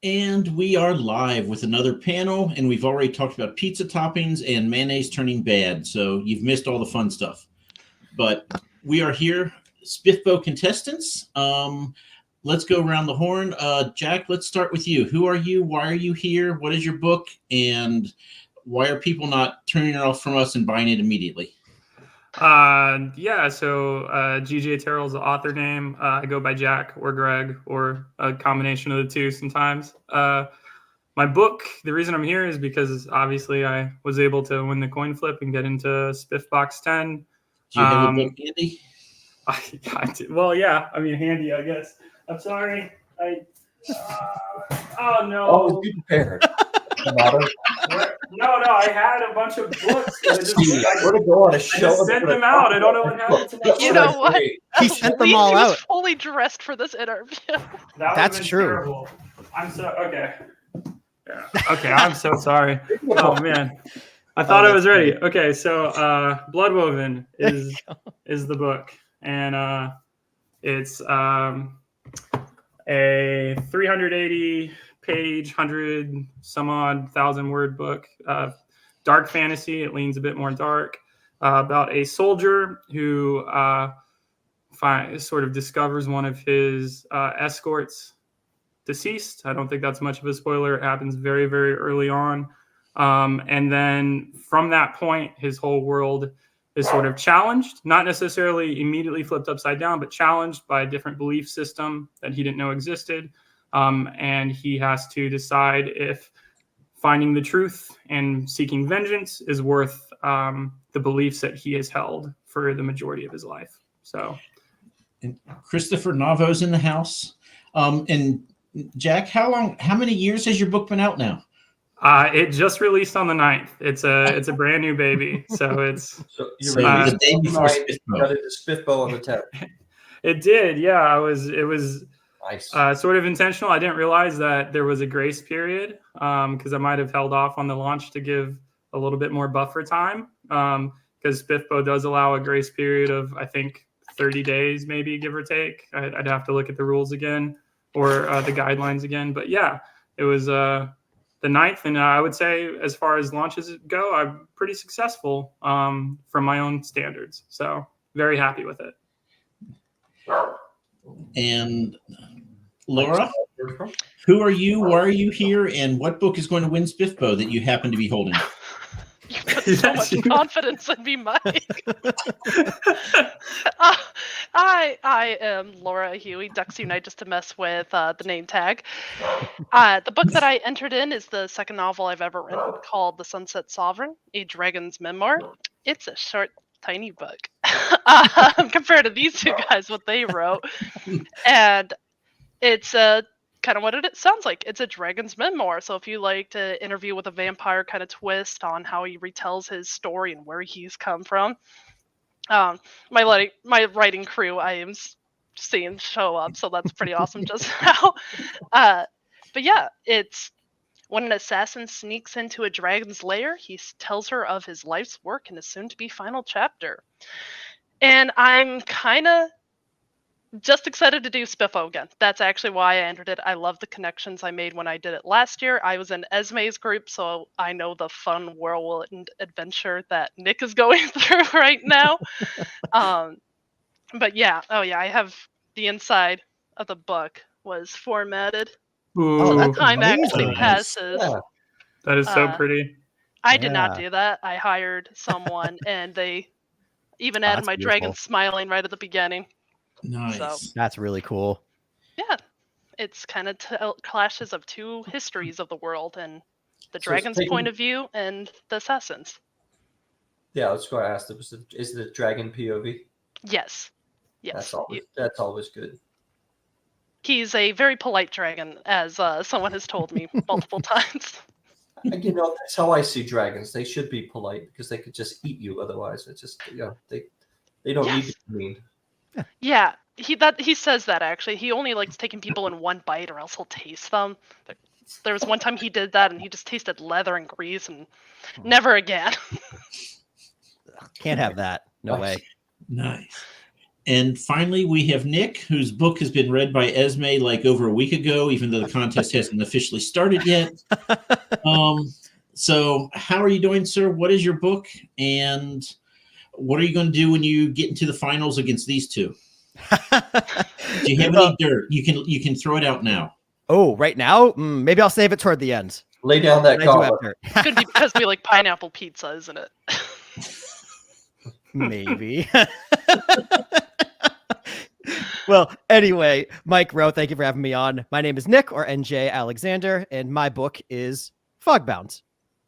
And we are live with another panel, and we've already talked about pizza toppings and mayonnaise turning bad, so you've missed all the fun stuff. But we are here, SPFBO contestants. Let's go around the horn. Jack, let's start with you. Who are you? Why are you here? What is your book? And why are people not turning it off from us and buying it immediately? GJ Terrell's the author name. I go by Jack or Greg or a combination of the two sometimes. My book, the reason I'm here is because obviously I was able to win the coin flip and get into Spiff Box 10. Do you have a book handy? Handy, I guess. I'm sorry. Oh, no. Always be prepared. No, I had a bunch of books. I just sent them out. I don't know what happened to my You know what? He sent them all out. He was fully dressed for this interview. That's true. Terrible. I'm so okay. Yeah. Okay, I'm so sorry. Oh man, I thought I was ready. Okay, so Bloodwoven is the book, and it's a 380-page, 100-some-odd-thousand-word book. Dark fantasy. It leans a bit more dark. About a soldier who sort of discovers one of his escorts deceased. I don't think that's much of a spoiler. It happens very, very early on. And then from that point, his whole world is sort of challenged, not necessarily immediately flipped upside down, but challenged by a different belief system that he didn't know existed. And he has to decide if finding the truth and seeking vengeance is worth the beliefs that he has held for the majority of his life. So, and Christopher Navo's in the house. And Jack, how many years has your book been out now? It just released on the 9th. It's a brand new baby, so it's the day before got it to SPFBO on the 10th. It did, yeah. It was nice. Sort of intentional. I didn't realize that there was a grace period because I might have held off on the launch to give a little bit more buffer time because SPFBO does allow a grace period of, I think, 30 days, maybe, give or take. I'd have to look at the rules again or the guidelines again. But yeah, it was the 9th. And I would say as far as launches go, I'm pretty successful from my own standards. So very happy with it. And Laura, who are you? Why are you here? And what book is going to win SPFBO that you happen to be holding? You put so much confidence in me, Mike. I am Laura Huey, Ducks Unite, just to mess with the name tag. The book that I entered in is the second novel I've ever written called The Sunset Sovereign, a Dragon's Memoir. It's a short, tiny book compared to these two guys, what they wrote. And it's kind of what it sounds like. It's a dragon's memoir. So if you like to interview with a vampire kind of twist on how he retells his story and where he's come from, my writing crew I am seeing show up, so that's pretty awesome just now. But yeah, it's when an assassin sneaks into a dragon's lair, he tells her of his life's work in his soon-to-be final chapter. And I'm kind of just excited to do SPFBO again. That's actually why I entered it. I love the connections I made when I did it last year. I was in Esme's group, so I know the fun whirlwind adventure that Nick is going through right now. But yeah, I have the inside of the book was formatted. Ooh, so the time actually passes. Yeah. That is so pretty. I did not do that. I hired someone, and they even added my dragon smiling right at the beginning. Nice. So, that's really cool. Yeah, it's kind of clashes of two histories of the world and the dragon's point of view and the assassins. Yeah, let's go ask them. Is the dragon POV? Yes. That's always good. He's a very polite dragon, as someone has told me multiple times. You know, that's how I see dragons. They should be polite because they could just eat you otherwise. It's just, they don't need to be mean. Yeah, he says that actually. He only likes taking people in one bite, or else he'll taste them. There was one time he did that, and he just tasted leather and grease, and never again. Can't have that. No way. Nice. And finally, we have Nick, whose book has been read by Esme like over a week ago, even though the contest hasn't officially started yet. So how are you doing, sir? What is your book? And what are you going to do when you get into the finals against these two? Do you have any dirt? You can throw it out now. Oh, right now? Maybe I'll save it toward the end. Lay down that I do have gauntlet. dirt. It's gonna be because we like pineapple pizza, isn't it? Maybe. Well, anyway, Mike Rowe, thank you for having me on. My name is Nick, or NJ Alexander, and my book is Fogbound.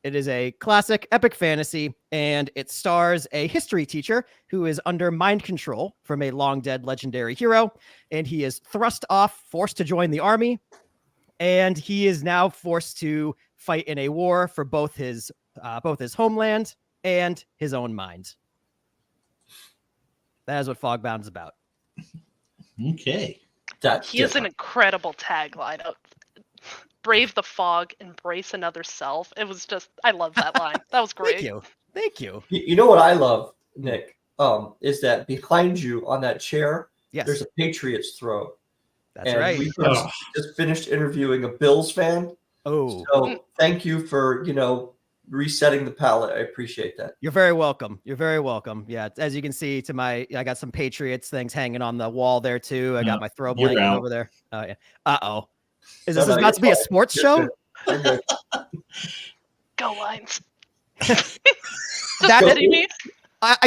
It is a classic epic fantasy, and it stars a history teacher who is under mind control from a long-dead legendary hero, and he is thrust off, forced to join the army, and he is now forced to fight in a war for both his homeland and his own mind. That is what Fogbound is about. Okay. That's He has an different. incredible tagline of "Brave the fog, embrace another self." It was just, I love that line. That was great. Thank you. Thank you. You know what I love, Nick, is that behind you on that chair, Yes, there's a Patriots throw. that's And right. we just finished interviewing a Bills fan. Oh, So thank you for, resetting the palette. I appreciate that. you're very welcome. You're very welcome. Yeah, as you can see, I got some Patriots things hanging on the wall there too. I got my throw you're blanket out. over there. Oh yeah. Uh-oh. Is No, this no, about to be you're a fine. sports You're show? good. You're good. Go Lions. That- Pity me.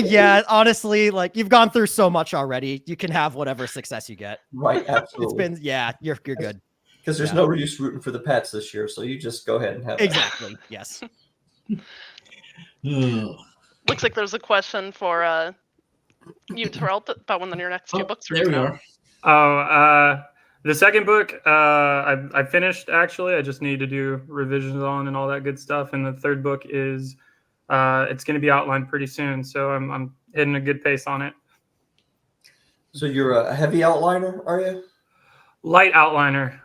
Yeah, honestly, like you've gone through so much already. You can have whatever success you get. Right, It's absolutely. been, yeah, you're good. Because there's yeah. no use rooting for the Pats this year, so you just go ahead and have that. Exactly. Yes. Oh, Looks like there's a question for you, Terrell, about when your next two books are there we coming out. Oh, the second book I finished actually. I just need to do revisions on and all that good stuff. And the third book is it's going to be outlined pretty soon, so I'm hitting a good pace on it. So you're a heavy outliner, are you? Light outliner,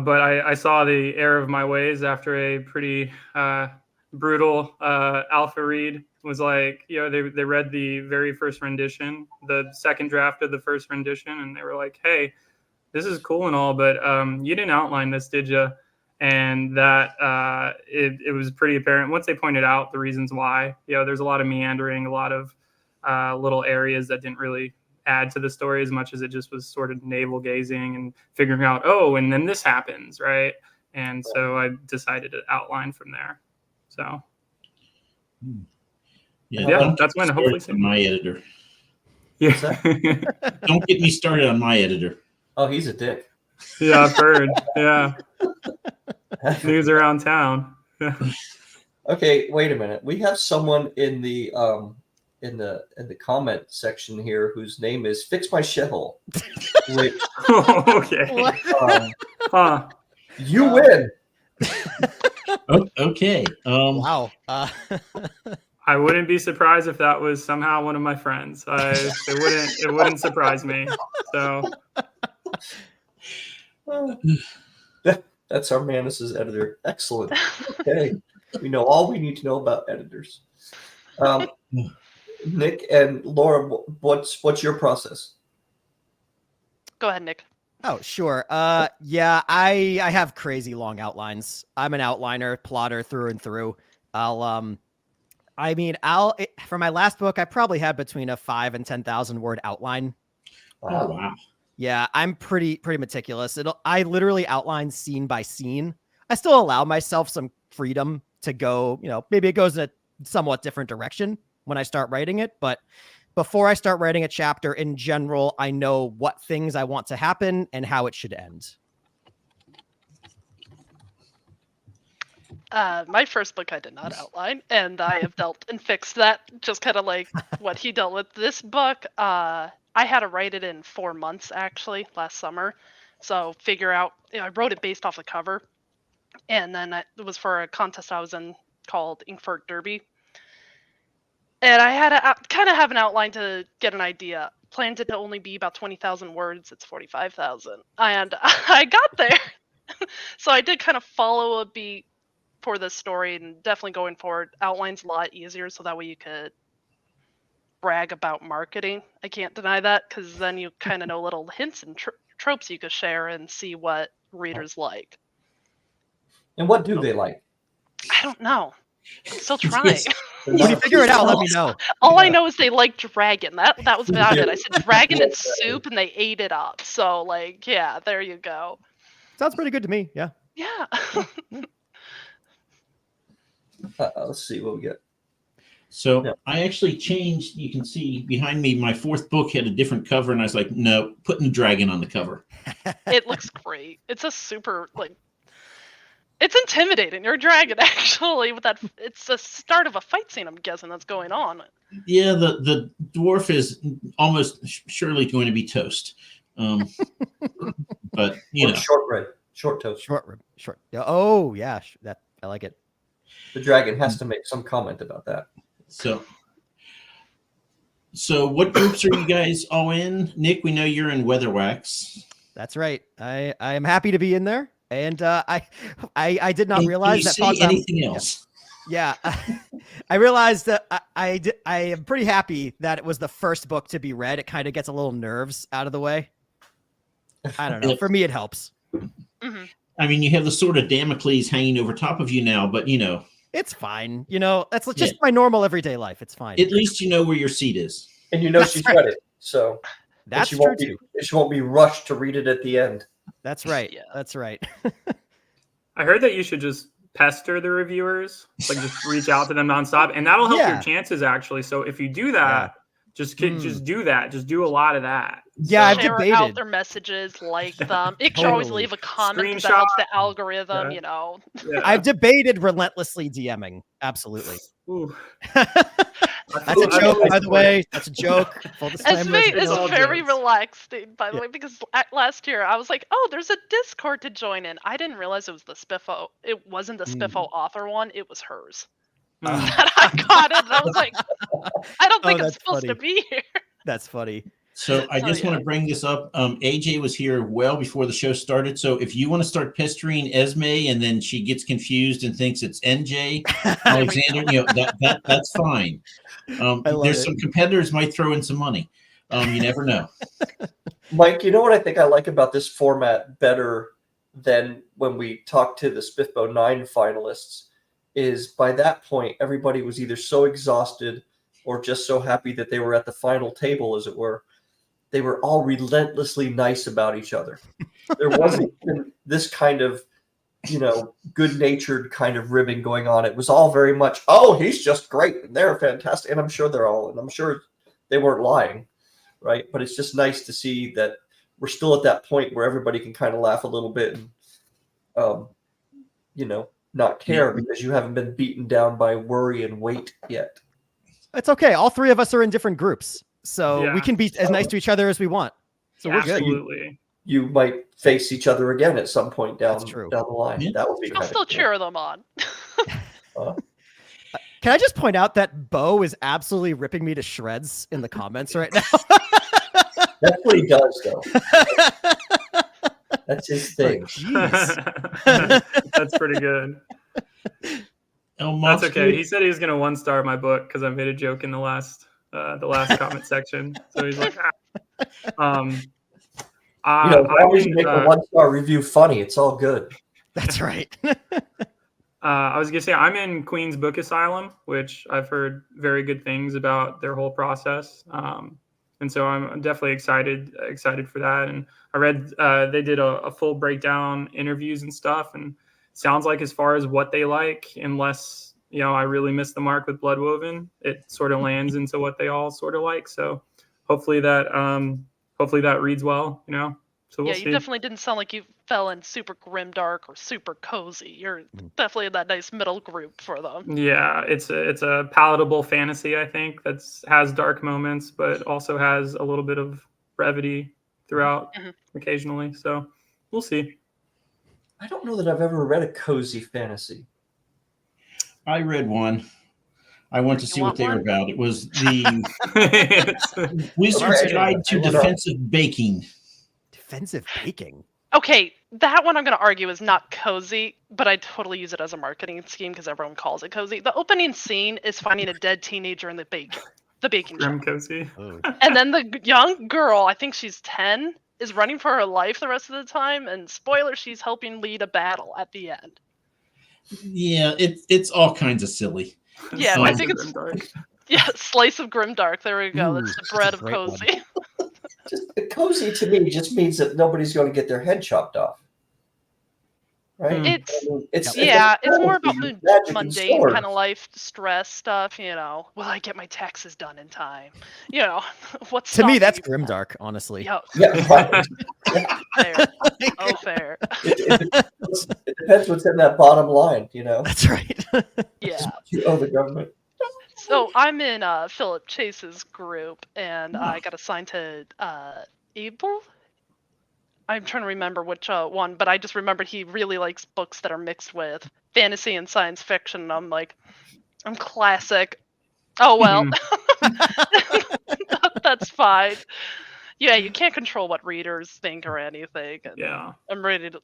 but I saw the error of my ways after a pretty brutal alpha read. Was like, they read the very first rendition, the second draft of the first rendition, and they were like, hey, this is cool and all, but you didn't outline this, did you? And that it was pretty apparent once they pointed out the reasons why. There's a lot of meandering, a lot of little areas that didn't really add to the story as much as it just was sort of navel gazing and figuring out, oh, and then this happens, right? And so I decided to outline from there. So yeah. Yeah, don't that's get me when hopefully started on my editor. yeah. Don't get me started on my editor. Oh, he's a dick. Yeah, I've heard. Yeah. News around town. Okay, wait a minute. We have someone in the comment section here whose name is Fix My Shithole. Which Okay. What? Huh. you win. Okay. Wow. I wouldn't be surprised if that was somehow one of my friends. It wouldn't surprise me. So That's our Manus's editor. Excellent. Okay. We know all we need to know about editors. Nick and Laura, what's your process? Go ahead, Nick. Oh, sure. Yeah, I have crazy long outlines. I'm an outliner, plotter through and through. For my last book, I probably had between a 5,000 and 10,000 word outline. Oh wow. Yeah, I'm pretty meticulous. I literally outline scene by scene. I still allow myself some freedom to go, maybe it goes in a somewhat different direction when I start writing it, but before I start writing a chapter in general, I know what things I want to happen and how it should end. My first book I did not outline, and I have dealt and fixed that, just kind of like what he dealt with. This book, I had to write it in 4 months, actually, last summer. So figure out, I wrote it based off the cover. And then it was for a contest I was in called Inkfort Derby. And I had to kind of have an outline to get an idea. Planned it to only be about 20,000 words. It's 45,000. And I got there. So I did kind of follow a beat for this story, and definitely going forward, outlines a lot easier, so that way you could brag about marketing. I can't deny that, because then you kind of know little hints and tropes you could share and see what readers like. And what do they like? I don't know. I'm still trying. Yes. When you figure it out, let me know. All I know is they like dragon. That was about it. I said dragon and soup, and they ate it up. So, like, yeah, there you go. Sounds pretty good to me. Yeah. Yeah. Let's see what we get. So Yeah. I actually changed. You can see behind me, my fourth book had a different cover, and I was like, no, putting the dragon on the cover. It looks great. It's a super, like, it's intimidating. You're a dragon, actually, with that. It's the start of a fight scene, I'm guessing, that's going on. Yeah, the dwarf is almost surely going to be toast. But you know, Shortbread, short toast. Short. Oh yeah, that I like it. The dragon has to make some comment about that. so what groups are you guys all in? Nick, we know you're in Weatherwax. That's right. I am happy to be in there, and I did not Can realize you that say Fogbound- anything else? Yeah, I realized that I am pretty happy that it was the first book to be read. It kind of gets a little nerves out of the way. I don't know. Yeah. For me, it helps. Hmm. I mean, you have the sword of Damocles hanging over top of you now, but you know, It's fine. You know, that's just my normal everyday life. It's fine. at least you know where your seat is. And you know That's she's right. read it, so That's she true won't too. be, she won't be rushed to read it at the end. That's right. Yeah. That's right. I heard that you should just pester the reviewers, like just reach out to them nonstop, and that'll help Yeah. your chances actually. So if you do that, just do that. Just do a lot of that. Yeah, I've Share out debated. their messages, like them. You can always Totally. leave a comment, 'cause that Screenshot. helps the algorithm, Yeah. you know. Yeah. I've debated relentlessly DMing. Absolutely. Ooh. That's a joke, by the way. That's a joke. Full disclaimer. Esme it's is all very jokes. relaxing, by the Yeah. way, because last year I was like, oh, there's a Discord to join in. I didn't realize it was the SPFBO. It wasn't the SPFBO author one. It was hers. Mm. And I got it, and I was like, I don't think I'm that's supposed to funny. be here. That's funny. So I So, just want to bring this up. AJ was here well before the show started. So if you want to start pestering Esme and then she gets confused and thinks it's NJ Alexander, you know, that's fine. I love There's it. some competitors might throw in some money. You never know. Mike, you know what I think I like about this format better than when we talked to the SPFBO 9 finalists is by that point, everybody was either so exhausted or just so happy that they were at the final table, as it were. They were all relentlessly nice about each other. There wasn't even this kind of, you know, good-natured kind of ribbing going on. It was all very much, oh, he's just great, and they're fantastic. And I'm sure I'm sure they weren't lying, right? But it's just nice to see that we're still at that point where everybody can kind of laugh a little bit and, you know, not care because you haven't been beaten down by worry and weight yet. It's okay. All three of us are in different groups, so Yeah. we can be as nice to each other as we want. So we're good. Absolutely. You might face each other again at some point down That's true. the line. Yeah. That would be I'll kind still of cool. cheer them on. Can I just point out that Bo is absolutely ripping me to shreds in the comments right now? That's what he does, though. That's his thing. Jeez. That's pretty good. That's okay. He said he was going to 1-star my book because I made a joke in the last comment section. So he's like, You know, as long as you make a 1-star review funny, it's all good. That's right. I was gonna say I'm in Queen's Book Asylum, which I've heard very good things about their whole process, and so I'm definitely excited for that. And I read they did a full breakdown, interviews and stuff, and sounds like as far as what they like, unless I really missed the mark with Bloodwoven, it sort of lands into what they all sort of like. So hopefully that reads well, So we'll Yeah, see. you definitely didn't sound like you fell in super grimdark or super cozy. You're definitely in that nice middle group for them. Yeah, it's a palatable fantasy, I think, has dark moments, but also has a little bit of brevity throughout occasionally. So we'll see. I don't know that I've ever read a cozy fantasy. I read one. I want to You see what want they were one? about. It was the Wizard's Okay. Guide to I wanna- Defensive Baking. Defensive baking. Okay, that one I'm going to argue is not cozy, but I totally use it as a marketing scheme because everyone calls it cozy. The opening scene is finding a dead teenager in the bacon. the baking Grim show. cozy. Ooh. And then the young girl, I think she's 10, is running for her life the rest of the time. And spoiler, she's helping lead a battle at the end. Yeah, it's all kinds of silly. Yeah, I Slice think of it's Grimdark. Slice of Grimdark. There we go. Ooh, That's the that's a bread of great one. cozy. Just cozy to me just means that nobody's going to get their head chopped off, right? Hmm. It's It's it's more about magic and mundane swords. kind of life stress stuff. Will I get my taxes done in time? What's To me, stopping that's you from that? grimdark, honestly. Yeah, Yeah, right. fair. Oh, fair. It depends what's in that bottom line, That's right. Yeah. You owe the government. So I'm in Philip Chase's group, and Oh. I got assigned to Abel. I'm trying to remember which one, but I just remembered he really likes books that are mixed with fantasy and science fiction. And I'm like, I'm classic. Oh well, that's fine. Yeah, you can't control what readers think or anything. And Yeah. I'm ready to.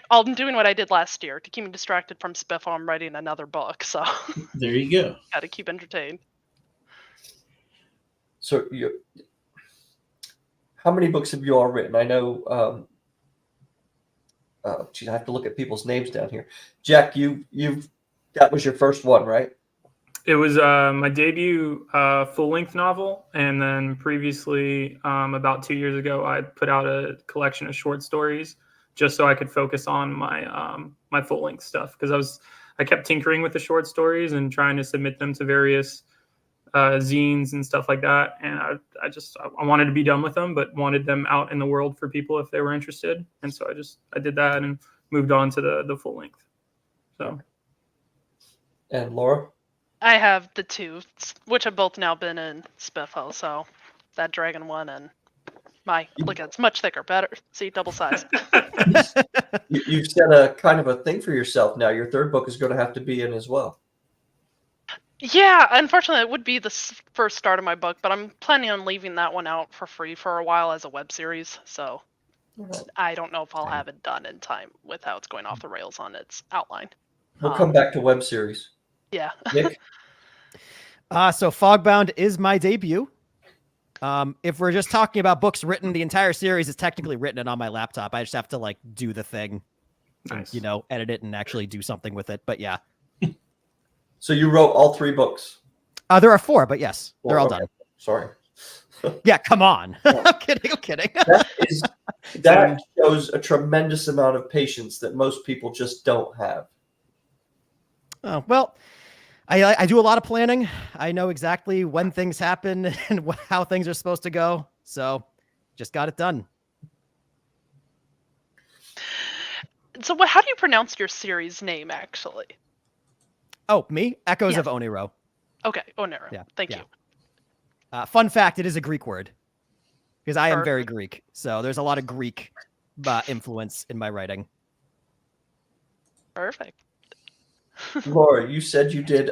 I'm doing what I did last year to keep me distracted from SPFBO. I'm writing another book, so There you go. got to keep entertained. So how many books have you all written? I know. Geez, I have to look at people's names down here. Jack, that was your first one, right? It was my debut full-length novel, and then previously, about 2 years ago, I put out a collection of short stories just so I could focus on my full-length stuff, because I kept tinkering with the short stories and trying to submit them to various zines and stuff like that, and I wanted to be done with them, but wanted them out in the world for people if they were interested, and so I did that and moved on to the full-length. So. And Laura? I have the two, which have both now been in SPFBO, so that dragon one and look, it's much thicker, better. See, double size. You've set a kind of a thing for yourself now. Your third book is going to have to be in as well. Yeah, unfortunately, it would be the first start of my book, but I'm planning on leaving that one out for free for a while as a web series, so I don't know if I'll have it done in time with how it's going off the rails on its outline. We'll come back to web series. Yeah. Nick? So Fogbound is my debut. If we're just talking about books written, the entire series is technically written on my laptop. I just have to do the thing, Nice. and, edit it and actually do something with it. But yeah. So you wrote all 3 books? There are 4, but yes, they're all done. Sorry. Yeah, come on. I'm kidding. That shows a tremendous amount of patience that most people just don't have. Oh, well, I do a lot of planning. I know exactly when things happen and how things are supposed to go. So just got it done. So how do you pronounce your series name, actually? Oh, me? Echoes Yes. of Oniro. Okay, Onero. Yeah, Thank yeah. you. Fun fact, it is a Greek word because I am very Perfect. Greek. So there's a lot of Greek influence in my writing. Perfect. Laura, you said you did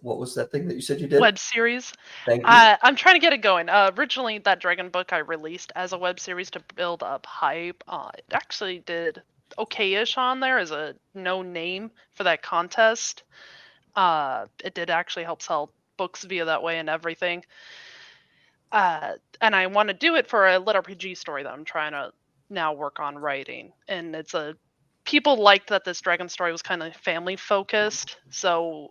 what was that thing that you said you did? Web series. Thank you. I'm trying to get it going. Originally, that dragon book I released as a web series to build up hype. It actually did okay-ish on there as a no name for that contest. It did actually help sell books via that way and everything. And I want to do it for a lit RPG story that I'm trying to now work on writing. And people liked that this dragon story was kind of family focused, so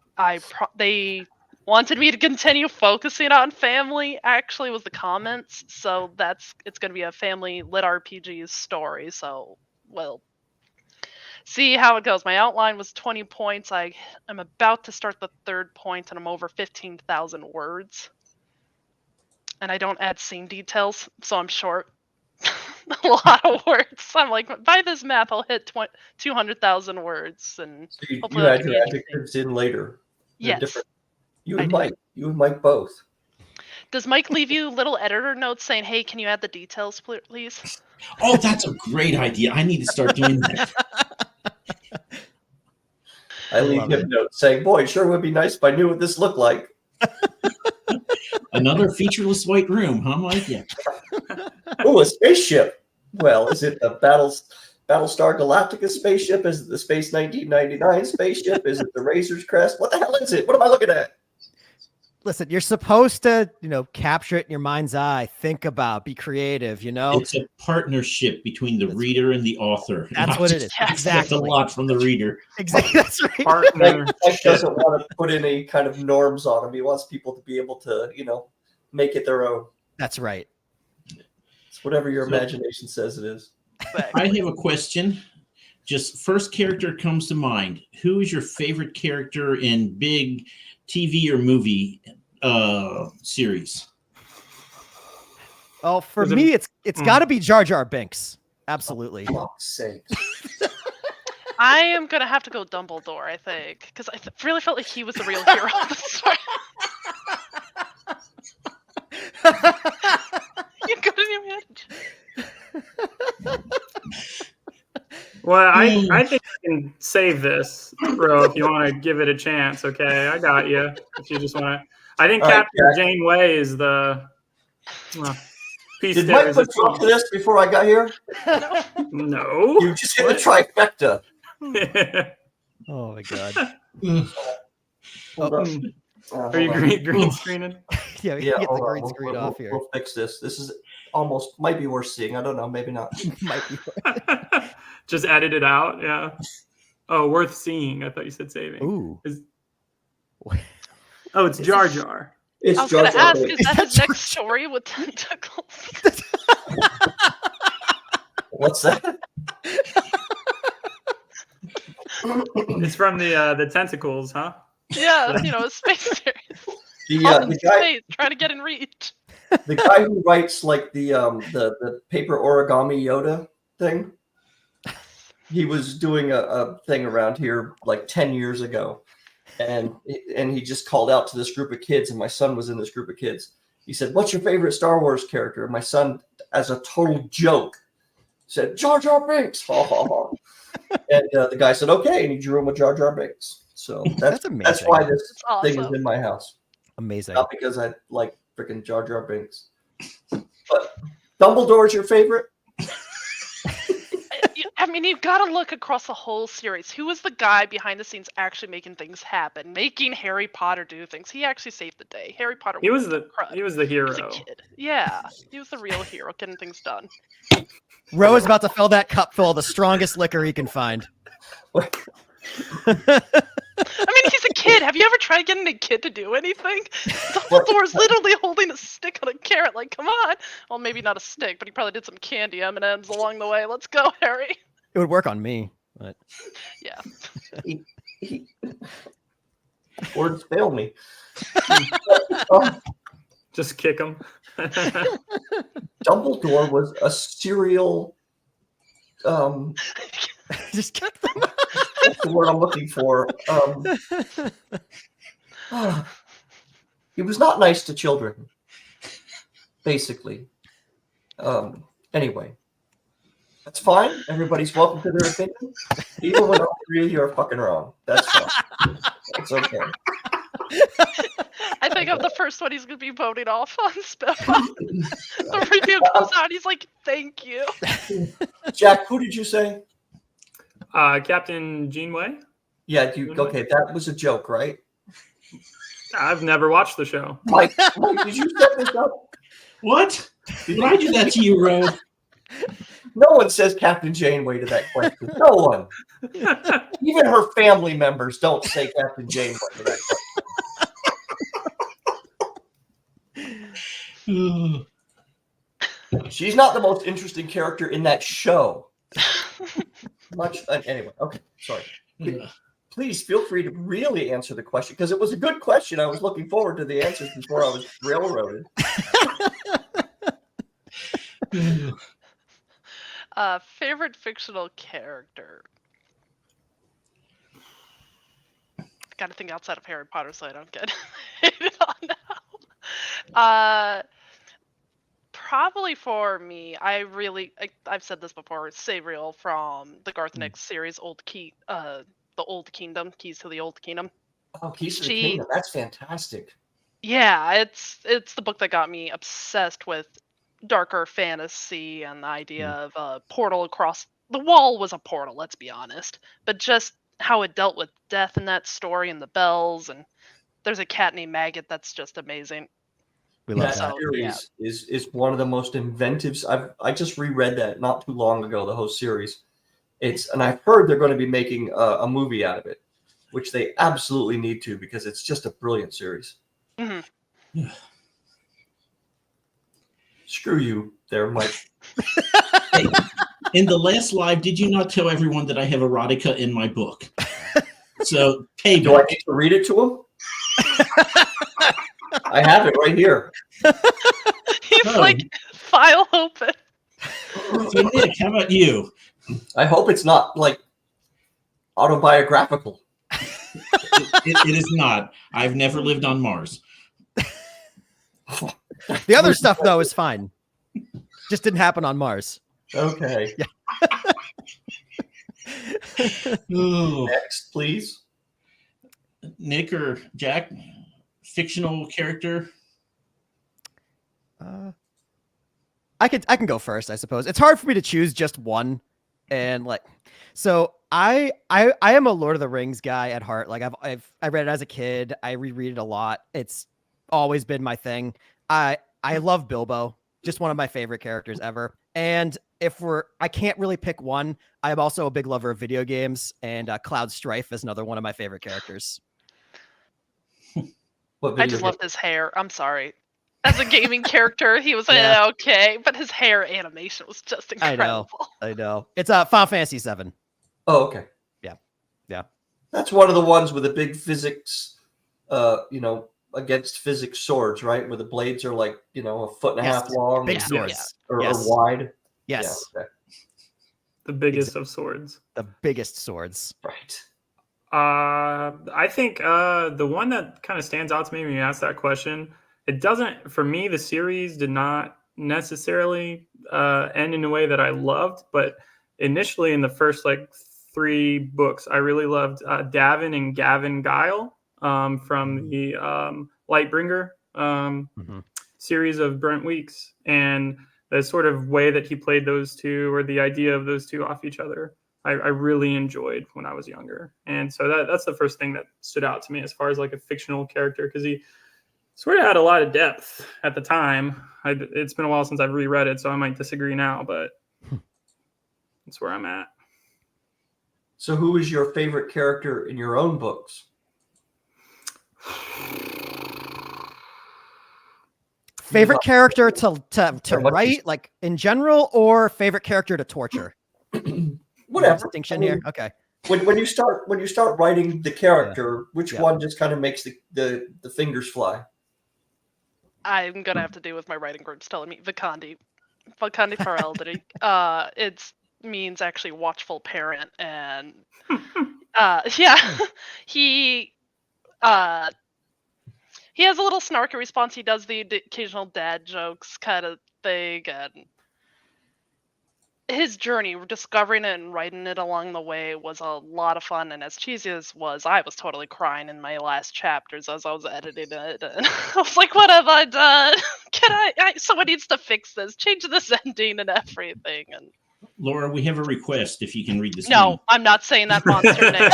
they wanted me to continue focusing on family. Actually, was the comments, so it's going to be a family lit RPG story. So we'll see how it goes. My outline was 20 points. I'm about to start the 3rd point, and I'm over 15,000 words, and I don't add scene details, so I'm short. A lot of words. I'm like, by this math, I'll hit 200,000 words, and So you hopefully that add can be your interesting. adjectives in later. They're Yes. different. You I and do. Mike. You and Mike both. Does Mike leave you little editor notes saying, "Hey, can you add the details, please"? Oh, that's a great idea. I need to start doing that. I leave love him notes saying, "Boy, it sure would be nice if I knew what this looked like." Another featureless white room, huh, Mike? Yeah. Oh, a spaceship. Well, is it the Battlestar Galactica spaceship? Is it the Space 1999 spaceship? Is it the Razor's Crest? What the hell is it? What am I looking at? Listen, you're supposed to, capture it in your mind's eye, think about, be creative, It's a partnership between the reader and the author. That's what it is. Expect Exactly. a lot from the reader. Exactly. That's right. Partner. Mike doesn't want to put any kind of norms on him. He wants people to be able to, make it their own. That's right. It's whatever your imagination says it is. I have a question. Just first character comes to mind. Who is your favorite character in big TV or movie series? Oh, for me, it's got to be Jar Jar Binks. Absolutely. For fuck's sake. I am going to have to go Dumbledore, I think, because I really felt like he was the real hero of the story. You couldn't imagine. Well, I think you can save this, bro, if you want to give it a chance. Okay, I got you. If you just want to, I think All right, Captain Jack. Janeway is the piece Did de Mike put you up resistance. to this before I got here? No. You just hit the trifecta. Oh my god. Hold Oh. on. Are you Hold on. green screening? Yeah, we Yeah, can get the hold on. green screen off here. We'll fix this. This is might be worth seeing. I don't know. Maybe not. Might be. Just edit it out. Yeah. Oh, worth seeing. I thought you said saving. Ooh. Oh, it's Jar Jar. It's I was Jar going to Jar ask, Binks. is that his next story with tentacles? What's that? It's from the tentacles, huh? Yeah, a space series. The guy, Space, trying to get in reach. the guy who writes like the paper origami Yoda thing. He was doing a thing around here like 10 years ago, and he just called out to this group of kids, and my son was in this group of kids. He said, "What's your favorite Star Wars character?" And my son, as a total joke, said, "Jar Jar Binks." Ha ha ha. And the guy said, "Okay," and he drew him a Jar Jar Binks. So That's amazing. that's why this That's thing is awesome. in my house, Amazing. not because I like freaking Jar Jar Binks. But Dumbledore's your favorite? I mean, you've got to look across the whole series. Who was the guy behind the scenes actually making things happen, making Harry Potter do things? He actually saved the day. Harry Potter. He was the crud. he was the He was hero. a kid. Yeah, he was the real hero, getting things done. Ro is about to fill that cup full of the strongest liquor he can find. I mean, he's a kid. Have you ever tried getting a kid to do anything? Dumbledore's literally holding a stick on a carrot. Like, come on. Well, maybe not a stick, but he probably did some candy M&Ms along the way. Let's go, Harry. It would work on me, but Yeah. Words fail me. Just kick him. Dumbledore was a serial. just kick them. What's the word I'm looking for? He was not nice to children, basically. Anyway, that's fine. Everybody's welcome to their opinion, even when all three of you are fucking wrong. That's fine. It's okay. I think I'm the first one he's going to be voting off on SPFBO. The review comes out, he's like, thank you. Jack, who did you say? Captain Janeway. Yeah, okay, that was a joke, right? I've never watched the show. Mike, did you set this up? What? Did I do that to you, Ro? No one says Captain Janeway to that question. No one. Even her family members don't say Captain Janeway to that question. She's not the most interesting character in that show. Anyway, okay, sorry. Please feel free to really answer the question, because it was a good question. I was looking forward to the answers before I was railroaded. Favorite fictional character? Got to think outside of Harry Potter so I don't get hated on now. Probably for me, I've said this before, Sabriel from the Garthenix series, the Old Kingdom, Keys to the Old Kingdom. Oh, Keys to the Kingdom. That's fantastic. Yeah, it's the book that got me obsessed with darker fantasy and the idea of a portal across the wall was a portal, let's be honest. But just how it dealt with death in that story and the bells and there's a cat named Maggot that's just amazing. We love That that. series is one of the most inventive. I just reread that not too long ago, the whole series. And I've heard they're going to be making a movie out of it, which they absolutely need to because it's just a brilliant series. Mm-hmm. Screw you there, Mike. Hey, in the last live, did you not tell everyone that I have erotica in my book? So payback. Do I need to read it to him? I have it right here. He's like, file open. So Nick, how about you? I hope it's not like autobiographical. It is not. I've never lived on Mars. The other stuff though is fine. Just didn't happen on Mars. Okay. Ooh. Next, please. Nick or Jack, fictional character? I can go first, I suppose. It's hard for me to choose just one, and so I am a Lord of the Rings guy at heart. Like I read it as a kid. I reread it a lot. It's always been my thing. I love Bilbo, just one of my favorite characters ever. And I can't really pick one. I'm also a big lover of video games, and Cloud Strife is another one of my favorite characters. I just loved his hair. I'm sorry. As a gaming character, he was Yeah. okay, but his hair animation was just incredible. I know. It's Final Fantasy VII. Oh, okay. Yeah. That's one of the ones with the big physics, against physics swords, right? Where the blades are like, a foot and a half long. Big Yeah. swords. Or Yes. wide. Yes. Yeah, okay. The biggest of swords. The biggest swords. Right. I think the one that kind of stands out to me when you ask that question, it doesn't, for me, the series did not necessarily end in a way that I loved, but initially in the first 3 books, I really loved Davin and Gavin Guile from the Lightbringer series of Brent Weeks, and the sort of way that he played those two, or the idea of those two off each other, I really enjoyed when I was younger. And so that's the first thing that stood out to me as far as a fictional character, because he sort of had a lot of depth at the time. It's been a while since I've reread it, so I might disagree now, but that's where I'm at. So who is your favorite character in your own books? Favorite character to write, in general, or favorite character to torture? Whatever. Distinction here. Okay. When you start writing the character, which one just kind of makes the fingers fly? I'm gonna have to do with my writing groups telling me Vikandi Fareldi. It means actually watchful parent, and he has a little snarky response. He does the occasional dad jokes kind of thing, and his journey, discovering it and writing it along the way, was a lot of fun. And as cheesy as was, I was totally crying in my last chapters as I was editing it. And I was like, what have I done? Someone needs to fix this, change this ending and everything. And Laura, we have a request if you can read this. no, I'm not saying that monster name.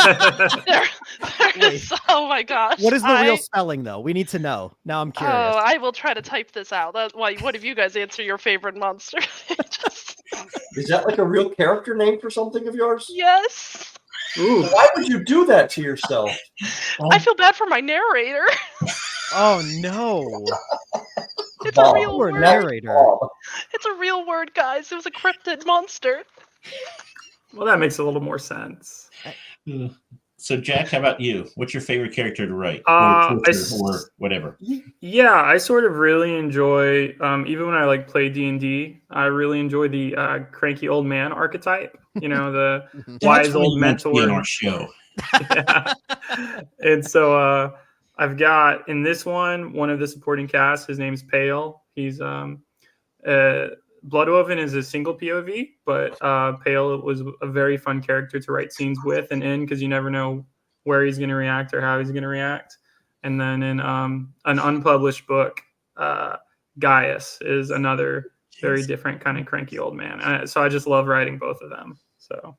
There is, oh my gosh. What is the real spelling, though? We need to know. Now I'm curious. Oh, I will try to type this out. Why? What if you guys answer your favorite monster? Is that a real character name for something of yours? Yes. Ooh. Why would you do that to yourself? I feel bad for my narrator. Oh no. It's a real word. Narrator. It's a real word, guys. It was a cryptid monster. Well, that makes a little more sense. So, Jack, how about you? What's your favorite character to write? Or whatever. Yeah, I sort of really enjoy, even when I play D&D, I really enjoy the cranky old man archetype. The wise old mentor. In our show. Yeah. And so I've got in this one of the supporting cast. His name's Pale. He's Bloodoven is a single POV, but Pale was a very fun character to write scenes with and in, because you never know where he's going to react or how he's going to react. And then in an unpublished book, Gaius is another very different kind of cranky old man. So I just love writing both of them. So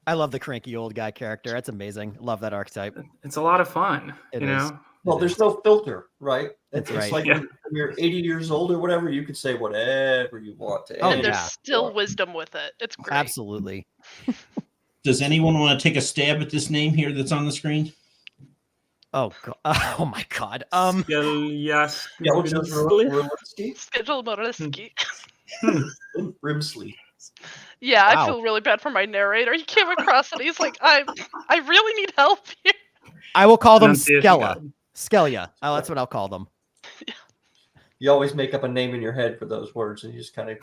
I love the cranky old guy character. That's amazing. Love that archetype. It's a lot of fun. It you is. know. Well, there's no filter, right? That's It's right. like Yeah. when you're 80 years old or whatever, you can say whatever you want to. Oh, And there's yeah. still wisdom with it. It's great. Absolutely. Does anyone want to take a stab at this name here that's on the screen? Oh god. Oh my god. Yes. Rimsky. Schedule Moreski. Rimsley. Yeah, Wow. I feel really bad for my narrator. He came across and he's like, I really need help here. I will call them Pronunciation Skella. guide. Skelia. Oh, that's what I'll call them. You always make up a name in your head for those words, and you just kind of.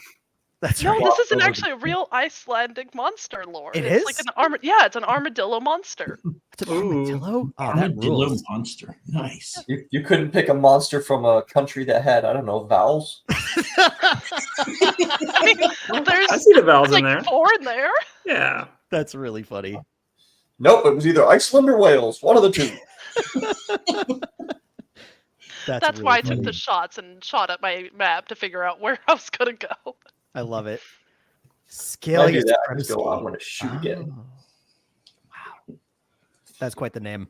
That's No, right. this isn't Over actually a real Icelandic monster lore. It it's is? like an yeah, it's an armadillo monster. It's an Ooh. armadillo. Oh, that Armadillo rules. monster. Nice. You couldn't pick a monster from a country that had, I don't know, vowels. I mean, there's I see the vowels in like there. 4 in there. Yeah. That's really funny. Nope, it was either Iceland or Wales. One of the two. That's really why I funny. took the shots and shot at my map to figure out where I was gonna go. I love it. I Scaly do that. I just go, I'm going to shoot again. Wow. That's quite the name.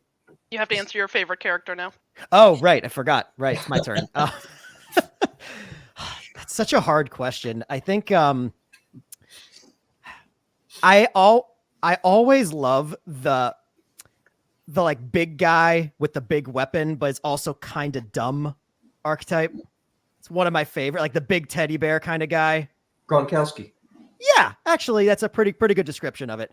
You have to answer your favorite character now. Oh, right. I forgot. Right. It's my turn. That's such a hard question. I think I always love the like big guy with the big weapon, but it's also kind of dumb archetype. It's one of my favorite, like the big teddy bear kind of guy. Gronkowski. Yeah, actually, that's a pretty good description of it.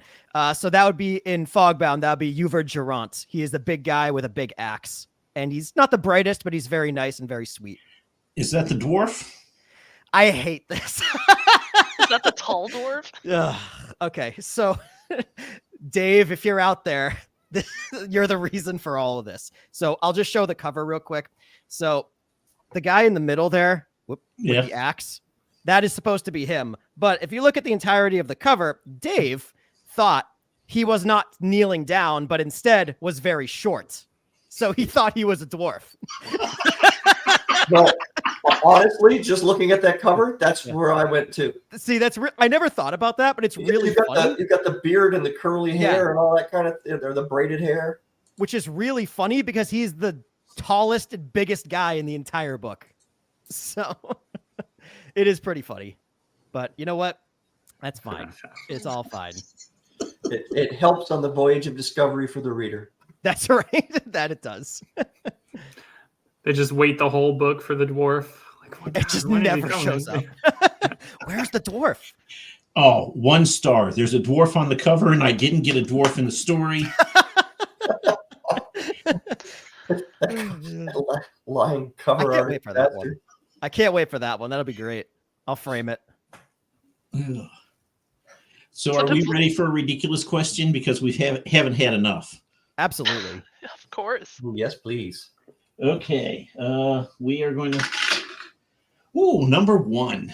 So that would be in Fogbound. That would be Uver Durant. He is the big guy with a big axe, and he's not the brightest, but he's very nice and very sweet. Is that the dwarf? I hate this. Is that the tall dwarf? Ugh. Okay, so Dave, if you're out there, you're the reason for all of this. So I'll just show the cover real quick. So the guy in the middle there with the axe, that is supposed to be him. But if you look at the entirety of the cover, Dave thought he was not kneeling down, but instead was very short. So he thought he was a dwarf. No, honestly, just looking at that cover, that's where I went to. See, I never thought about that, but it's really funny. You got the beard and the curly hair Yeah. and all that kind of thing. They're the braided hair. Which is really funny because he's the tallest and biggest guy in the entire book. So it is pretty funny. But you know what? That's fine. It's all fine. It helps on the voyage of discovery for the reader. That's right. That it does. They just wait the whole book for the dwarf. Like, what It just when is he never coming? shows up. Where's the dwarf? Oh, 1 star. There's a dwarf on the cover, and I didn't get a dwarf in the story. Lying I cover can't art. wait for that one. I can't wait for that one. That'll be great. I'll frame it. Ugh. So are we ready for a ridiculous question? Because we haven't had enough. Absolutely. Of course. Yes, please. Okay. We are going to... Ooh, number 1.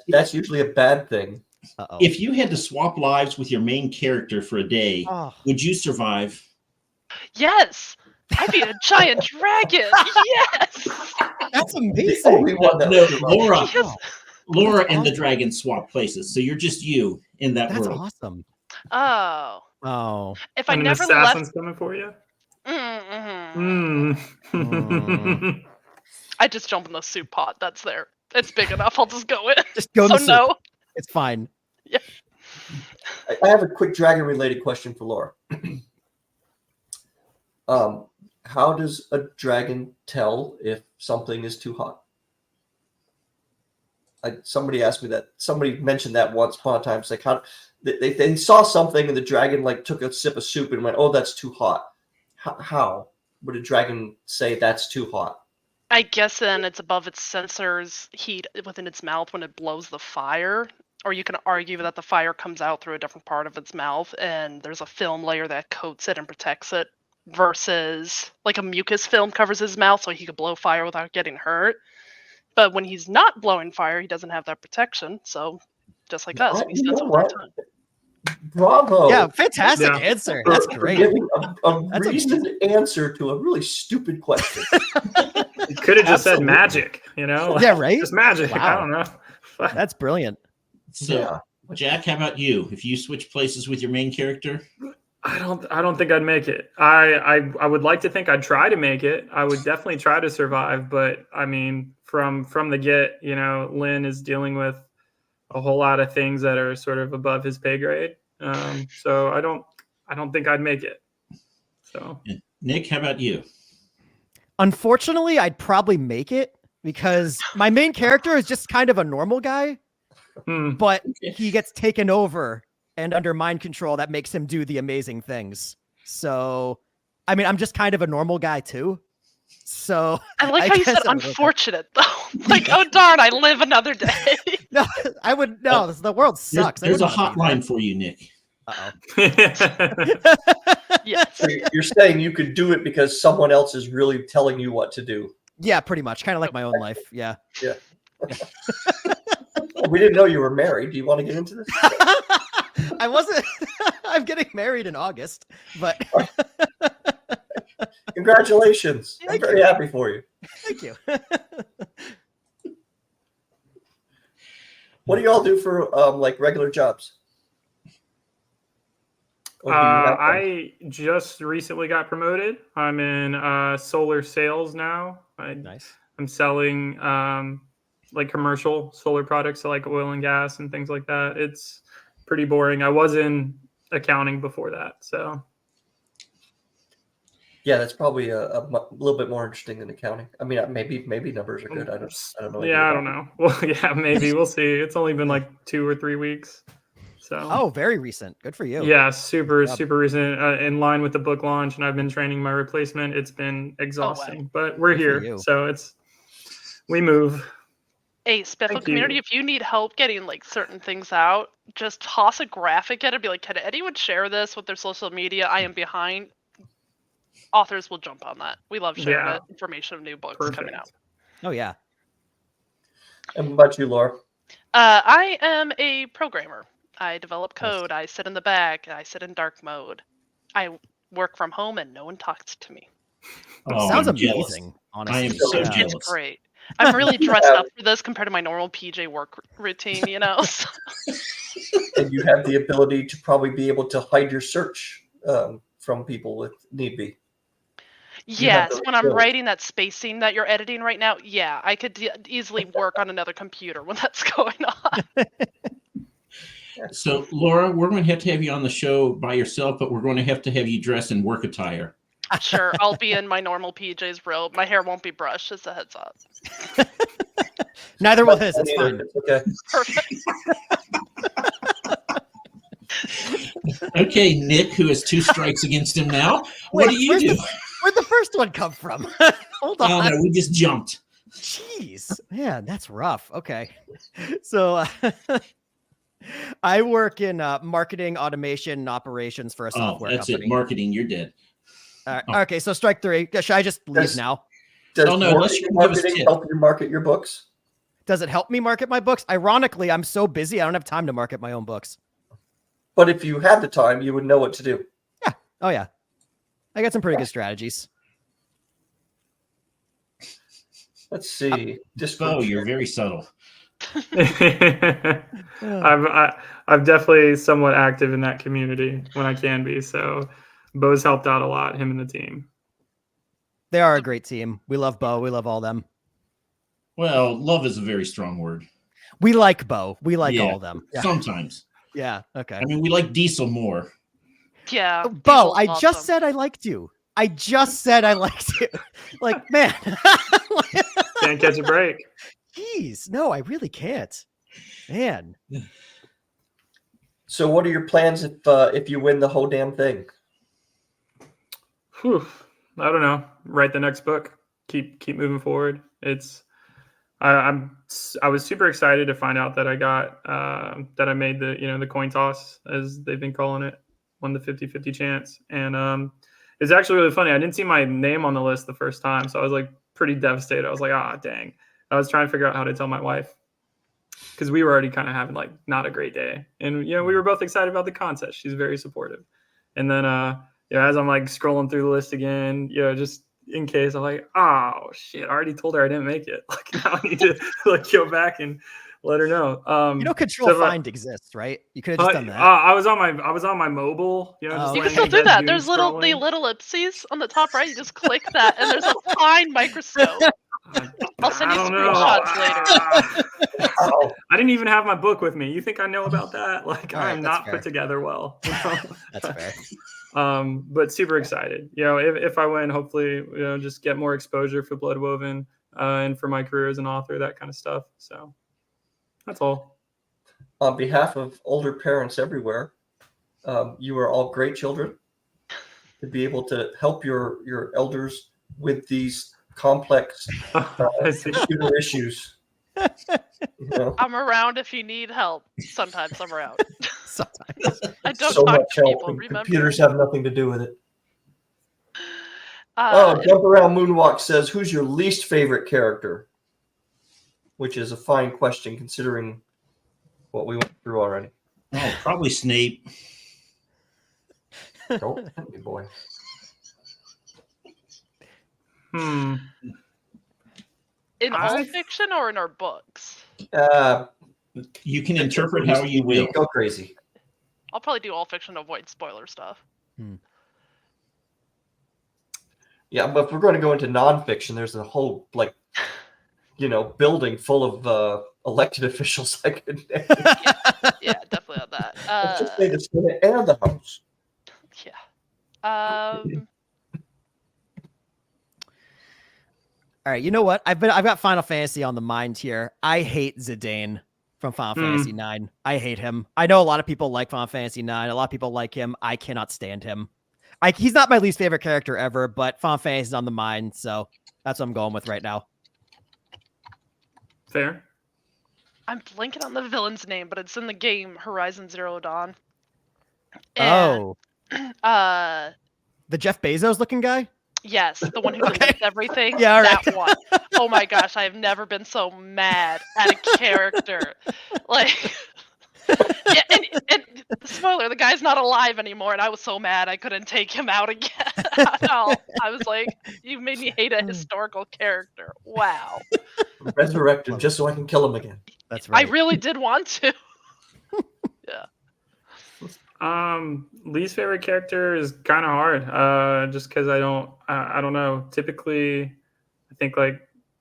That's usually a bad thing. Uh-oh. If you had to swap lives with your main character for a day, Oh. would you survive? Yes. I'd be a giant dragon. Yes. That's The amazing. only one that No, was Laura. Yes. Laura That's and the awesome. dragon swap places, so you're just you in that That's world. awesome. Oh. Oh. If I When an never assassin's left. coming for you. Mm-hmm. Mm. I just jump in the soup pot. That's there. It's big enough. I'll just go in. Just go in So the soup. no. It's fine. I have a quick dragon-related question for Laura. How does a dragon tell if something is too hot? Somebody asked me that. Somebody mentioned that once upon a time. It's like how they saw something and the dragon like took a sip of soup and went, "Oh, that's too hot." How would a dragon say that's too hot? I guess then it's above its sensor's heat within its mouth when it blows the fire. Or you can argue that the fire comes out through a different part of its mouth and there's a film layer that coats it and protects it versus like a mucus film covers his mouth so he could blow fire without getting hurt. But when he's not blowing fire, he doesn't have that protection. So just like us, we You sense know it with our what? tongue. Bravo! Yeah, fantastic Yeah. answer. for- That's for great. giving a That's a- reasoned answer to a really stupid question. You could have just said Absolutely. magic, you know? Yeah, right? Just magic. I Wow. don't know. That's brilliant. So Yeah. Jack, how about you? If you switch places with your main character? I don't think I'd make it. I would like to think I'd try to make it. I would definitely try to survive, but I mean, from the get, Lynn is dealing with a whole lot of things that are sort of above his pay grade. So I don't think I'd make it. So Nick, how about you? Unfortunately, I'd probably make it because my main character is just kind of a normal guy, but he gets taken over and under mind control that makes him do the amazing things. So, I mean, I'm just kind of a normal guy too. So I like how you said unfortunate though. Like, oh darn, I live another day. No, I would no. The world sucks. There's a hotline for you, Nick. Yes. So you're saying you could do it because someone else is really telling you what to do. Yeah, pretty much. Kind of like my own life. Yeah. Yeah. We didn't know you were married. Do you want to get into this? I wasn't. I'm getting married in August, but Congratulations. I'm very happy for you. Thank you. What do you all do for like regular jobs? I just recently got promoted. I'm in solar sales now. Nice. I'm selling like commercial solar products, so like oil and gas and things like that. It's pretty boring. I was in accounting before that, so yeah, that's probably a little bit more interesting than accounting. I mean, maybe numbers are good. I don't know. Yeah, I don't know. Well, yeah, maybe we'll see. It's only been like 2 or 3 weeks. So Oh, very recent. Good for you. yeah, super recent. In line with the book launch, and I've been training my replacement. It's been exhausting, but we're here, so we move. Hey, SPFBO community, if you need help getting like certain things out, just toss a graphic at it. Be like, can anyone share this with their social media? I am behind. Authors will jump on that. We love sharing information of new books coming out. Oh yeah. And what about you, Laura? I am a programmer. I develop code. I sit in the back. I sit in dark mode. I work from home and no one talks to me. Sounds I'm amazing. jealous. Honestly, I am so jealous. It's great. I'm really dressed up for this compared to my normal PJ work routine, And you have the ability to probably be able to hide your search from people if need be. Yes, when I'm writing that spacing that you're editing right now, yeah, I could easily work on another computer when that's going on. So, Laura, we're going to have you on the show by yourself, but we're going to have you dress in work attire. Sure, I'll be in my normal PJs robe. My hair won't be brushed, just a heads up. Neither will his. It's fine. Okay. Perfect. Okay, Nick, who has 2 strikes against him now. What do you do? Where'd the first one come from? Hold on. Oh, no, we just jumped. Jeez, man, that's rough. Okay, so I work in marketing, automation, and operations for a software that's company. it. Marketing, you're dead. Okay, so strike 3. Should I just leave now? Does unless you give us a tip. help you market your books? Does it help me market my books? Ironically, I'm so busy, I don't have time to market my own books. But if you had the time, you would know what to do. Yeah. Oh, yeah. I got some pretty good strategies. Let's see. Oh, you're very subtle. I'm definitely somewhat active in that community when I can be. So Bo's helped out a lot, him and the team. They are a great team. We love Bo. We love all them. Well, love is a very strong word. We like Bo. We like all of them. Yeah. Sometimes. Yeah. Okay. I mean, we like Diesel more. Yeah. Bo, I just said I liked you. I just said I liked you. Like, man. Can't catch a break. Jeez. No, I really can't. Man. So what are your plans if you win the whole damn thing? Whew. I don't know. Write the next book. Keep moving forward. I was super excited to find out that I got that I made the coin toss, as they've been calling it, won the 50-50 chance. And it's actually really funny. I didn't see my name on the list the first time, so I was like pretty devastated. I was like, dang. I was trying to figure out how to tell my wife, because we were already kind of having like not a great day, and we were both excited about the contest. She's very supportive. And then as I'm like scrolling through the list again, just in case, I'm like, oh shit, I already told her I didn't make it. Like, now I need to like go back and let her know. Control so if I- Find exists, right? You could have just done that. I was on my mobile. Oh, just You okay. can laying still in do bed, that. doom There's the scrolling. little ellipses on the top right. You just click that, and there's a fine microscope. I'll send you I don't know. screenshots later. Oh, I didn't even have my book with me. You think I know about that? Like, All right, I'm that's not fair. put together well. That's fair. But super excited. If I win, hopefully, just get more exposure for Bloodwoven and for my career as an author, that kind of stuff. So that's all. on behalf of older parents everywhere, you are all great children. To be able to help your elders with these complex computer issues. I'm around if you need help. Sometimes I'm around. Sometimes. I don't so talk much to help, people. and Remember? computers have nothing to do with it. Uh, Jump Around Moonwalk says, who's your least favorite character? Which is a fine question considering what we went through already. Oh, probably Snape. Don't hit me, boy. in all fiction or in our books? You can interpret how you will. Go crazy. I'll probably do all fiction to avoid spoiler stuff. Yeah, but if we're going to go into nonfiction, there's a whole building full of elected officials I could name. Yeah, definitely on that. Let's just say the Senate and the House. Yeah. All right, you know what? I've got Final Fantasy on the mind here. I hate Zidane from Final Fantasy IX. I hate him. I know a lot of people like Final Fantasy IX. A lot of people like him. I cannot stand him. He's not my least favorite character ever, but Final Fantasy is on the mind, so that's what I'm going with right now. Fair. I'm blanking on the villain's name, but it's in the game Horizon Zero Dawn. Oh. And, the Jeff Bezos looking guy? yes, the one who Okay. deletes everything. Yeah, all that right. one. Oh my gosh, I have never been so mad at a character. Like, yeah, and spoiler, the guy's not alive anymore, and I was so mad I couldn't take him out again. I was like, you made me hate a historical character. Wow. Resurrect him just so I can kill him again. That's right. I really did want to. Least favorite character is kind of hard. Just because I don't know. Typically, I think like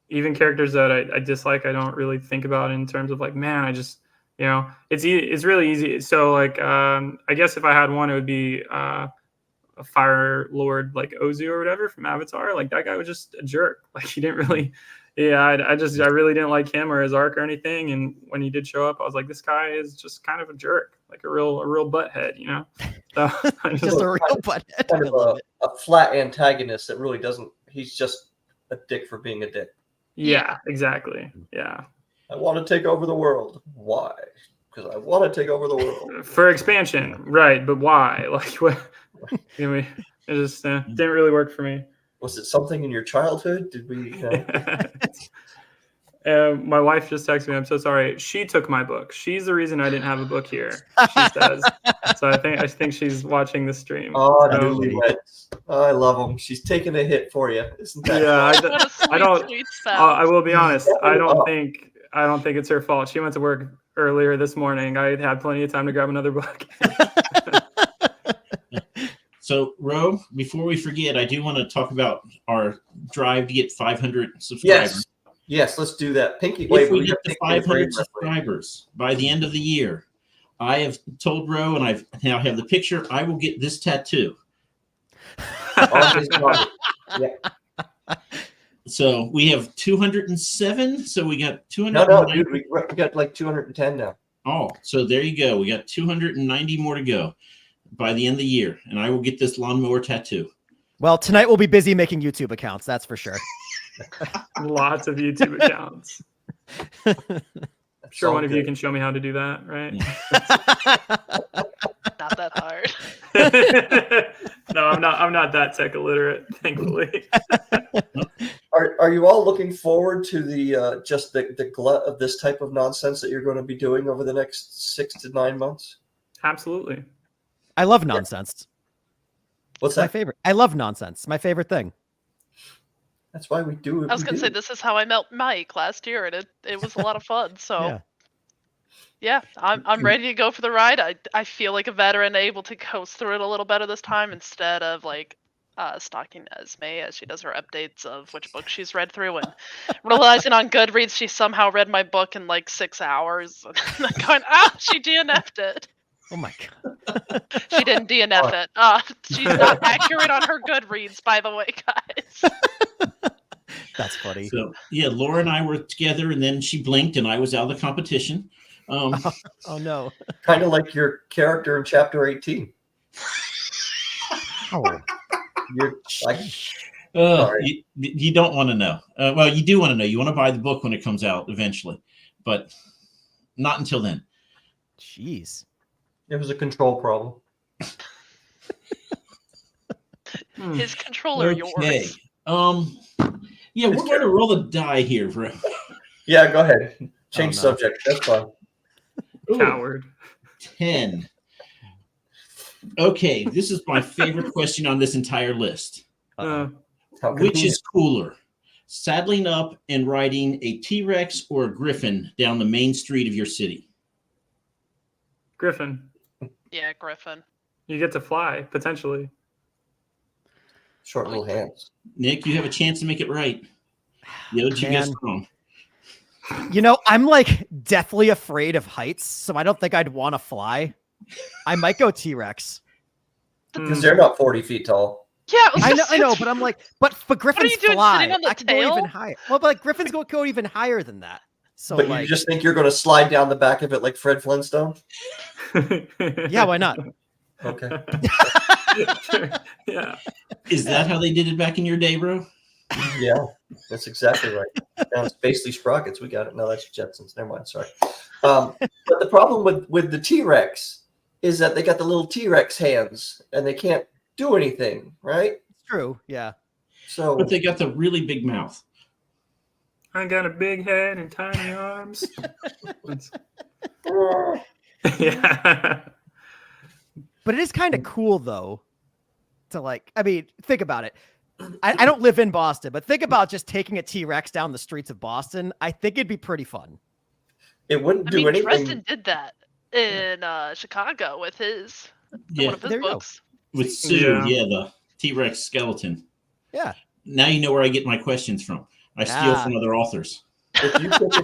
even characters that I dislike, I don't really think about in terms of like, man, I just, it's really easy. So like, I guess if I had one, it would be a Fire Lord like Ozu or whatever from Avatar. Like that guy was just a jerk. Like he didn't really. Yeah, I really didn't like him or his arc or anything. And when he did show up, I was like, this guy is just kind of a jerk, like a real butthead, So just a real butthead. Kind of a flat antagonist that really doesn't. He's just a dick for being a dick. Yeah, exactly. Yeah. I want to take over the world. Why? Because I want to take over the world. For expansion, right? But why? Like what? It just didn't really work for me. Was it something in your childhood? Did we? My wife just texted me. I'm so sorry. She took my book. She's the reason I didn't have a book here. She says. So I think she's watching the stream. Oh, So, newlyweds. Oh, I love them. She's taking a hit for you, isn't that? yeah, What a sweet, I don't. sweet I spouse. will be honest. I don't think it's her fault. She went to work earlier this morning. I had plenty of time to grab another book. So, Ro, before we forget, I do want to talk about our drive to get 500 subscribers. Yes, let's do that. Pinky, If we get to 500 subscribers by the end of the year, I have told Ro, and I now have the picture, I will get this tattoo. Yeah. So we have 207. So we got 200. No, dude, we got like 210 now. Oh, so there you go. We got 290 more to go by the end of the year, and I will get this lawnmower tattoo. Well, tonight we'll be busy making YouTube accounts. That's for sure. Lots of YouTube accounts. I'm sure one of you can show me how to do that, right? Not that hard. No, I'm not that tech illiterate, thankfully. Are you all looking forward to the just the glut of this type of nonsense that you're going to be doing over the next 6 to 9 months? Absolutely. I love nonsense. What's My that? favorite. I love nonsense. My favorite thing. That's why we do it. I was going to say, this is how I met Mike last year, and it was a lot of fun. So Yeah. Yeah, I'm ready to go for the ride. I feel like a veteran, able to coast through it a little better this time instead of like stalking Esme as she does her updates of which book she's read through, and realizing on Goodreads she somehow read my book in like 6 hours. And I'm going, she DNF'd it. Oh my god. She didn't DNF it. She's not accurate on her Goodreads, by the way, guys. That's funny. So yeah, Laura and I were together, and then she blinked, and I was out of the competition. Oh no. Kind of like your character in chapter 18. Oh. You're like, you don't want to know. Well, you do want to know. You want to buy the book when it comes out eventually, but not until then. Jeez. it was a control problem. His controller, Okay. yours. Yeah, we're going to roll the die here, bro. Yeah, go ahead. Change no. subject. That's fine. Coward. 10. Okay, this is my favorite question on this entire list. How Which convenient. is cooler, saddling up and riding a T-Rex or a Griffin down the main street of your city? Griffin. Yeah, Griffin. You get to fly, potentially. Short little hands. Nick, you have a chance to make it right. Yo, did you guess Man. wrong? You know, I'm like deathly afraid of heights, so I don't think I'd want to fly. I might go T-Rex. Because they're not 40 feet tall. Yeah, I know, but I'm like, but Griffins you doing, fly. sitting on the I can go even tail? higher. Well, but like Griffins go even higher than that. So But like, you just think you're going to slide down the back of it like Fred Flintstone? yeah, why not? Okay. Yeah. Is that how they did it back in your day, bro? Yeah, that's exactly right. Now it's Basely Sprockets. We got it. No, that's Jetsons. Never mind. Sorry. But the problem with the T-Rex is that they got the little T-Rex hands and they can't do anything, right? It's true. Yeah. So But they got the really big mouth. I got a big head and tiny arms. uh, Yeah. But it is kind of cool though. To like, I mean, think about it. I don't live in Boston, but think about just taking a T-Rex down the streets of Boston. I think it'd be pretty fun. it wouldn't I do mean, anything. Dresden did that in Chicago with his one Yeah, of his there you go. books. with Sue. Yeah. Yeah, the T-Rex skeleton. Yeah. Now you know where I get my questions from. I steal from other authors. If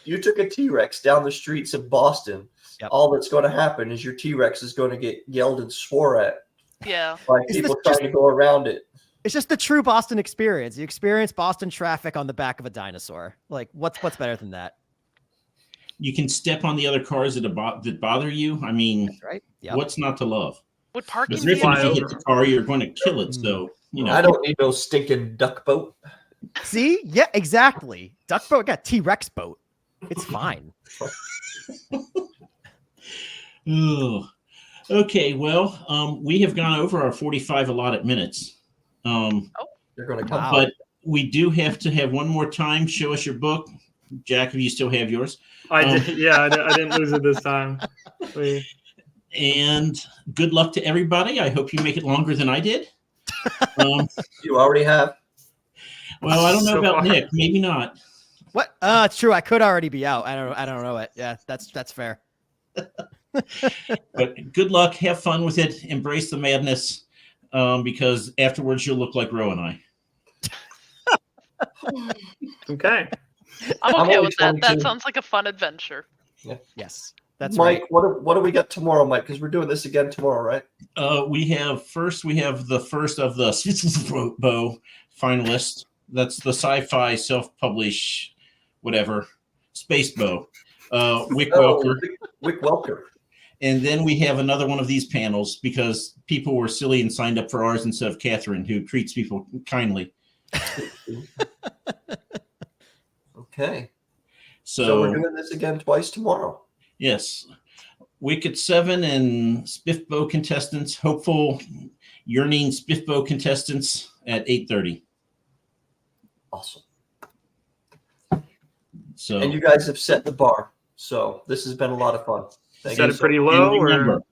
you took a T-Rex down the streets of Boston, Yep. all that's going to happen is your T-Rex is going to get yelled and swore at Yeah. by Isn't people this trying just- to go around it. It's just the true Boston experience. You experience Boston traffic on the back of a dinosaur. Like, what's better than that? You can step on the other cars that bother you. I mean, That's right. Yeah. what's not to love? Would The parking be Griffin, if you Fly hit over. the car, you're going to kill it. So, you know. I don't need no stinking duck boat. See? Yeah, exactly. Duck boat got T-Rex boat. It's fine. Ugh. Okay, well, we have gone over our 45 allotted minutes. They're going to come. Wow. But we do have to have one more time. Show us your book. Jack, if you still have yours. I did. Yeah, I didn't lose it this time. And good luck to everybody. I hope you make it longer than I did. You already have. Well, I don't know So about far. Nick. Maybe not. What? It's true. I could already be out. I don't know it. Yeah, that's fair. But good luck. Have fun with it. Embrace the madness, because afterwards you'll look like Ro and I. Okay. I'm I'm okay only with that. That 22. sounds like a fun adventure. Yes, that's Mike, right. what do we got tomorrow, Mike? Because we're doing this again tomorrow, right? We have the first of the SPFBO finalists. That's the sci-fi self-publish, whatever, Space Bow, Wick Welker. Wick Welker. And then we have another one of these panels because people were silly and signed up for ours instead of Catherine, who treats people kindly. Okay. So, So we're doing this again twice tomorrow. yes, Wicked 7 and SPFBO contestants, hopeful yearning SPFBO contestants at 8:30. Awesome. So, And you guys have set the bar. So this has been a lot of fun. Thank Set you. it pretty and low, remember, or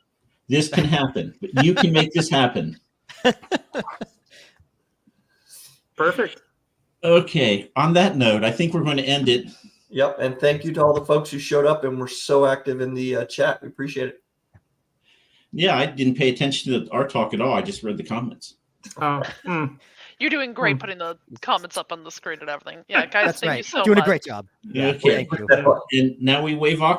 this can happen, but you can make this happen. perfect. Okay, on that note, I think we're going to end it. Yep, and thank you to all the folks who showed up and were so active in the chat. We appreciate it. Yeah, I didn't pay attention to our talk at all. I just read the comments. You're doing great putting the comments up on the screen and everything. Yeah, guys, That's thank right. you so Doing much. a great job. Yeah, Okay. thank you. And now we wave awkward.